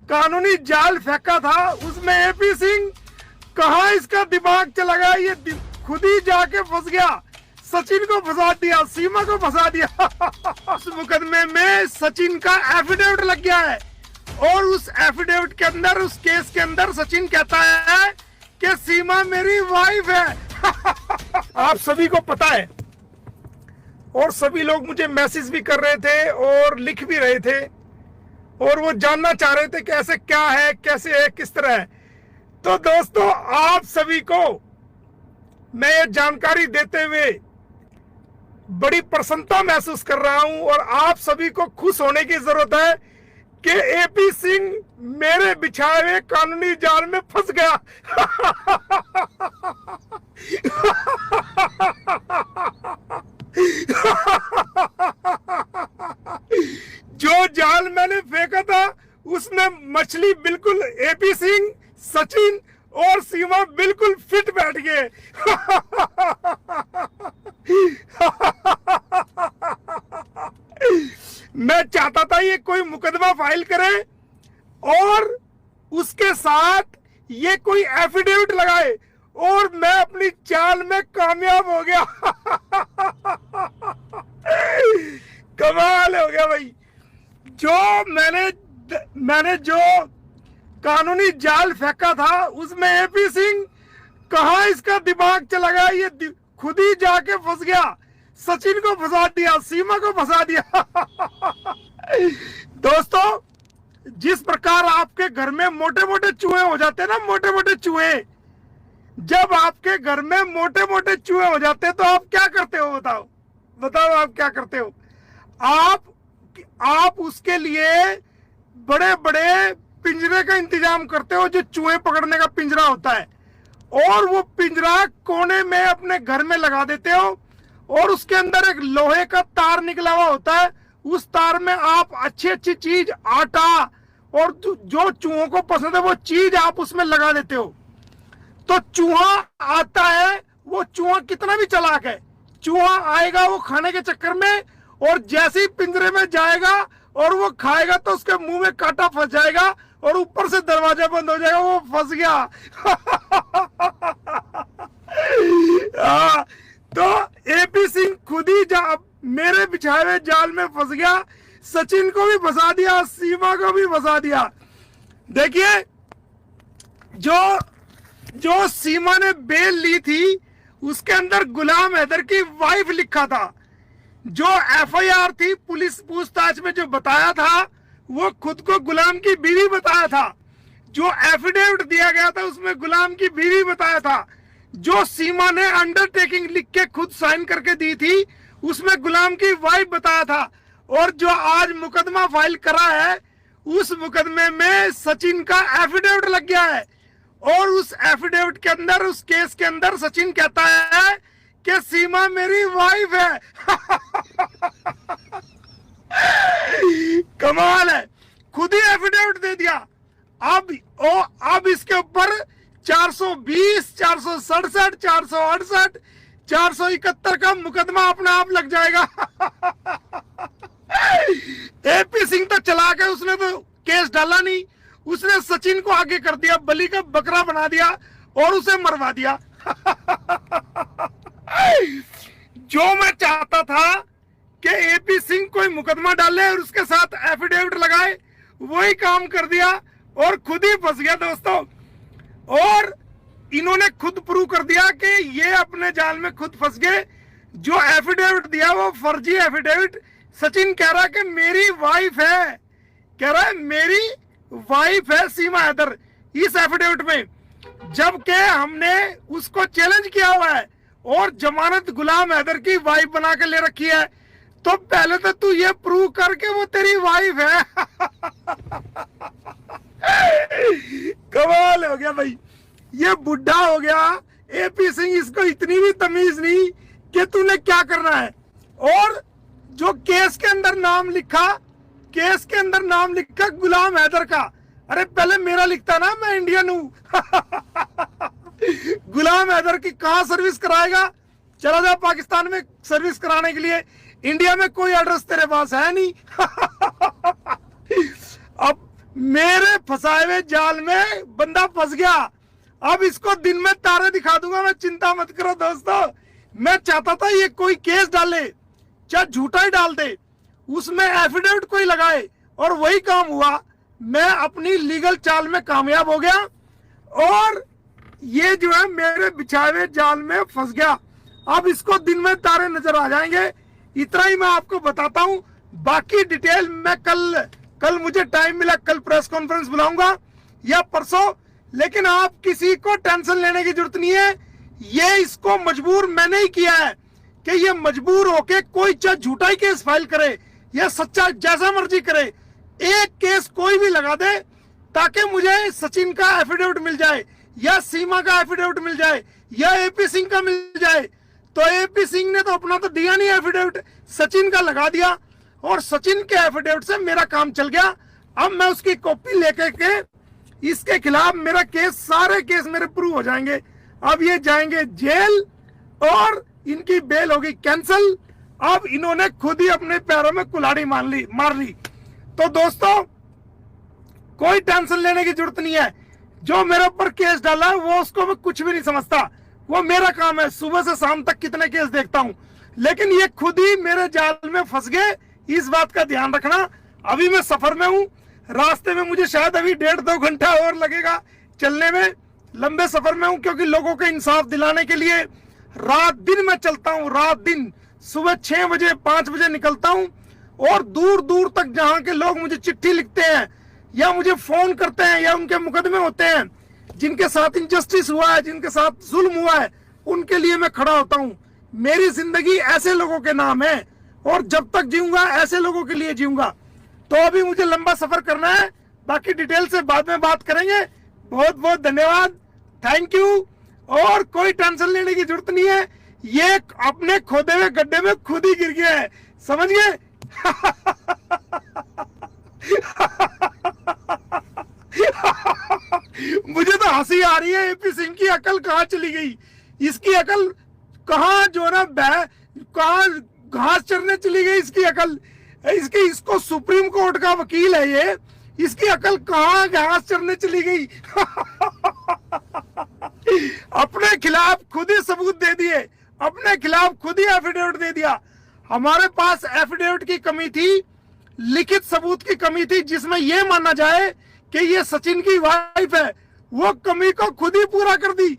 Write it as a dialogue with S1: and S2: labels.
S1: कानूनी जाल फेंका था, उसमें एपी सिंह कहाँ इसका दिमाग चला गया, ये खुद ही जाके फंस गया। सचिन को फंसा दिया, सीमा को फंसा दिया। उस मुकदमे में सचिन का एफिडेविट लग गया है और उस एफिडेविट के अंदर, उस केस के अंदर सचिन कहता है कि सीमा मेरी वाइफ है। आप सभी को पता है और सभी लोग मुझे मैसेज भी कर रहे थे और लिख भी रहे थे और वो जानना चाह रहे थे कि ऐसे क्या है, कैसे है, किस तरह है। तो दोस्तों, आप सभी को मैं ये जानकारी देते हुए बड़ी प्रसन्नता महसूस कर रहा हूं और आप सभी को खुश होने की जरूरत है कि एपी सिंह मेरे बिछाए हुए कानूनी जाल में फंस गया। जो जाल मैंने फेंका था उसमें मछली बिल्कुल, एपी सिंह, सचिन और सीमा बिल्कुल फिट बैठ गए। मैं चाहता था ये कोई मुकदमा फाइल करे और उसके साथ ये कोई एफिडेविट लगाए और मैं अपनी चाल में कामयाब हो गया। कमाल हो गया भाई। जो मैंने जो कानूनी जाल फेंका था उसमें एपी सिंह कहाँ इसका दिमाग चला गया, ये खुद ही जाके फंस गया। सचिन को फंसा दिया, सीमा को फंसा दिया। दोस्तों, जिस प्रकार आपके घर में मोटे मोटे चूहे हो जाते हैं ना, मोटे मोटे चूहे, जब आपके घर में मोटे मोटे चूहे हो जाते हैं तो आप क्या करते हो? बताओ आप क्या करते हो? आप उसके लिए बड़े बड़े पिंजरे का इंतजाम करते हो, जो चूहे पकड़ने का पिंजरा होता है, और वो पिंजरा कोने में अपने घर में लगा देते हो और उसके अंदर एक लोहे का तार निकला हुआ होता है। उस तार में आप अच्छी अच्छी चीज, आटा और जो चूहों को पसंद है वो चीज आप उसमें लगा देते हो। तो चूहा आता है, वो चूहा कितना भी चालाक है, चूहा आएगा वो खाने के चक्कर में, और जैसे ही पिंजरे में जाएगा और वो खाएगा तो उसके मुंह में कांटा फंस जाएगा और ऊपर से दरवाजा बंद हो जाएगा, वो फंस गया। तो एपी सिंह खुद ही मेरे बिछाए हुए जाल में फंस गया। सचिन को भी फंसा दिया, सीमा को भी फंसा दिया। देखिए, जो सीमा ने बेल ली थी उसके अंदर गुलाम हैदर की वाइफ लिखा था। जो एफआईआर थी, पुलिस पूछताछ में जो बताया था, वो खुद को गुलाम की बीवी बताया था। जो एफिडेविट दिया गया था उसमें गुलाम की बीवी बताया था। जो सीमा ने अंडरटेकिंग लिख के खुद साइन करके दी थी उसमें गुलाम की वाइफ बताया था। और जो आज मुकदमा फाइल करा है उस मुकदमे में सचिन का एफिडेविट लग गया है और उस एफिडेविट के अंदर, उस केस के अंदर सचिन कहता है कि सीमा मेरी वाइफ है। कमाल है, खुद ही एफिडेविट दे दिया। अब इसके ऊपर 420, 467, 468, 471 का मुकदमा अपने आप लग जाएगा। एपी सिंह तो चला के, उसने तो केस डाला नहीं, उसने सचिन को आगे कर दिया, बलि का बकरा बना दिया और उसे मरवा दिया। जो मैं चाहता था कि एपी सिंह कोई मुकदमा डाले और उसके साथ एफिडेविट लगाए, वही काम कर दिया और खुद ही फंस गया दोस्तों। और इन्होंने खुद प्रूव कर दिया कि ये अपने जाल में खुद फंस गए। जो एफिडेविट दिया वो फर्जी एफिडेविट। सचिन कह रहा है कि मेरी वाइफ है, कह रहा है मेरी वाइफ है सीमा हैदर इस एफिडेविट में, जबकि हमने उसको चैलेंज किया हुआ है और जमानत गुलाम हैदर की वाइफ बना के ले रखी है। तो पहले तो तू ये प्रूव करके वो तेरी वाइफ है। कमाल हो गया भाई, ये बुढ़ा हो गया एपी सिंह, इसको इतनी भी तमीज नहीं कि तूने क्या करना है। और जो केस के अंदर नाम लिखा, केस के अंदर नाम लिखा गुलाम हैदर का, अरे पहले मेरा लिखता ना, मैं इंडियन हूं। गुलाम हैदर की कहां सर्विस कराएगा? चला जा पाकिस्तान में सर्विस कराने के लिए, इंडिया में कोई एड्रेस तेरे पास है नहीं। अब मेरे फंसाए हुए जाल में बंदा फंस गया। अब इसको दिन में तारे दिखा दूंगा मैं, चिंता मत करो दोस्तों। मैं चाहता था ये कोई केस डाले, चाहे झूठा ही डाल दे, उसमें एफिडेविट कोई लगाए, और वही काम हुआ। मैं अपनी लीगल चाल में कामयाब हो गया और ये जो है मेरे बिछाए हुए जाल में फंस गया। अब इसको दिन में तारे नजर आ जाएंगे। इतना ही मैं आपको बताता हूं, बाकी डिटेल मैं कल मुझे टाइम मिला, कल प्रेस कॉन्फ्रेंस बुलाऊंगा या परसों। लेकिन आप किसी को टेंशन लेने की जरूरत नहीं है। ये इसको मजबूर मैंने ही किया है कि ये मजबूर होके कोई चाहे झूठा ही केस फाइल करे या सच्चा, जैसा मर्जी करे, एक केस कोई भी लगा दे ताकि मुझे सचिन का एफिडेविट मिल जाए या सीमा का एफिडेविट मिल जाए या एपी सिंह का मिल जाए। तो एपी सिंह ने तो अपना तो दिया नहीं एफिडेविट, सचिन का लगा दिया और सचिन के एफिडेविट से मेरा काम चल गया। अब मैं उसकी कॉपी लेके के इसके खिलाफ मेरा केस, सारे केस मेरे प्रूव हो जाएंगे। अब ये जाएंगे जेल और इनकी बेल होगी कैंसिल। अब इन्होंने खुद ही अपने पैरों में कुल्हाड़ी मार ली। तो दोस्तों कोई टेंशन लेने की जरूरत नहीं है। जो मेरे ऊपर केस डाला है वो उसको मैं कुछ भी नहीं समझता, वो मेरा काम है। सुबह से शाम तक कितने केस देखता हूं, लेकिन ये खुद ही मेरे जाल में फंस गए। इस बात का ध्यान रखना। अभी मैं सफर में हूं, रास्ते में मुझे शायद अभी 1.5-2 घंटा और लगेगा चलने में। लंबे सफर में हूं क्योंकि लोगों को इंसाफ दिलाने के लिए रात दिन मैं चलता हूं, रात दिन। सुबह 6 बजे 5 बजे निकलता हूं और दूर दूर तक जहां के लोग मुझे चिट्ठी लिखते हैं या मुझे फोन करते हैं या उनके मुकदमे होते हैं, जिनके साथ इनजस्टिस हुआ है, जिनके साथ जुल्म हुआ है, उनके लिए मैं खड़ा होता हूं। मेरी जिंदगी ऐसे लोगों के नाम है और जब तक जीऊंगा ऐसे लोगों के लिए जीऊंगा। तो अभी मुझे लंबा सफर करना है, बाकी डिटेल से बाद में बात करेंगे। बहुत बहुत धन्यवाद, थैंक यू। और कोई टेंशन लेने की जरूरत नहीं है, ये अपने खोदे हुए गड्ढे में खुद ही गिर गया है, समझ गए? मुझे तो हंसी आ रही है, एपी सिंह की अकल कहाँ चली गई? इसकी अकल कहाँ जो ना कहाँ घास चरने चली गई इसकी अकल। इसको सुप्रीम कोर्ट का वकील है ये, इसकी अकल कहाँ घास चरने चली गई? अपने खिलाफ खुद ही सबूत दे दिए, अपने खिलाफ खुद ही एफिडेविट दे दिया। हमारे पास एफिडेविट की कमी थी, लिखित सबूत की कमी थी, जिसमें यह माना जाए कि ये सचिन की वाइफ है। वो कमी को खुद ही पूरा कर दी।